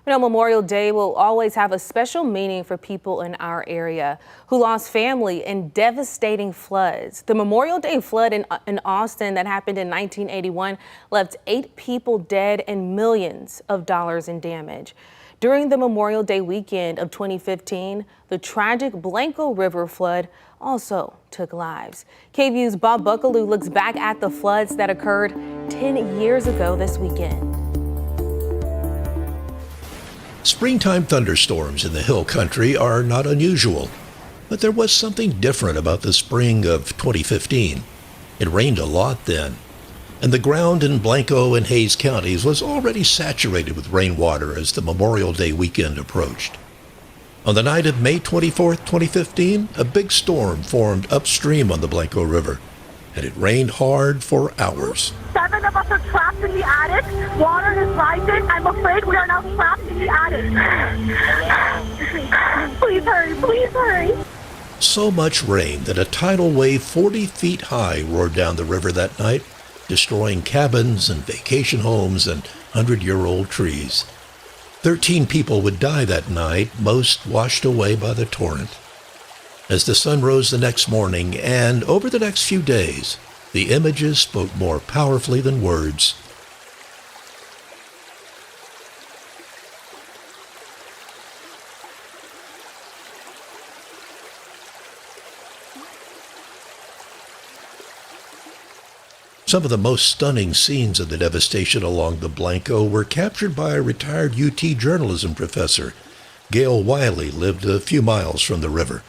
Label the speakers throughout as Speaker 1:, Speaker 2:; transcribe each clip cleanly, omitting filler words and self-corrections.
Speaker 1: You know, Memorial Day will always have a special meaning for people in our area who lost family in devastating floods. The Memorial Day flood in Austin that happened in 1981 left 8 people dead and millions of dollars in damage. During the Memorial Day weekend of 2015, the tragic Blanco River flood also took lives. KVUE's Bob Buckaloo looks back at the floods that occurred 10 years ago this weekend.
Speaker 2: Springtime thunderstorms in the hill country are not unusual, but there was something different about the spring of 2015. It rained a lot then, and the ground in Blanco and Hays counties was already saturated with rainwater as the Memorial Day weekend approached. On the night of May 24, 2015, a big storm formed upstream on the Blanco River, and it rained hard for hours.
Speaker 3: 7 of us are trapped in the attic. Water is rising. I'm afraid we are now trapped in the attic. Please hurry, please hurry.
Speaker 2: So much rain that a tidal wave 40 feet high roared down the river that night, destroying cabins and vacation homes and 100-year-old trees. 13 people would die that night, most washed away by the torrent. As the sun rose the next morning and over the next few days, the images spoke more powerfully than words. Some of the most stunning scenes of the devastation along the Blanco were captured by a retired UT journalism professor. Gail Wiley lived a few miles from the river.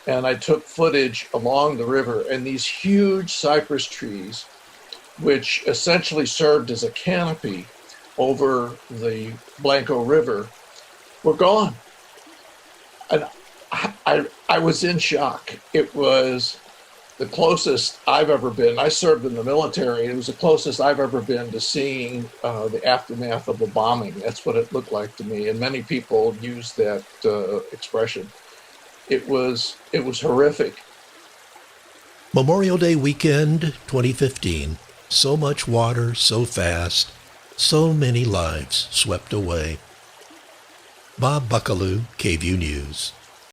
Speaker 4: And I took footage along the river, and these huge cypress trees, which essentially served as a canopy over the Blanco River, were gone. And I was in shock. It was the closest I've ever been. I served in the military. It was the closest I've ever been to seeing the aftermath of a bombing. That's what it looked like to me. And many people use that expression. It was horrific.
Speaker 2: Memorial Day weekend 2015. So much water, so fast, so many lives swept away. Bob Buckaloo, KVUE News.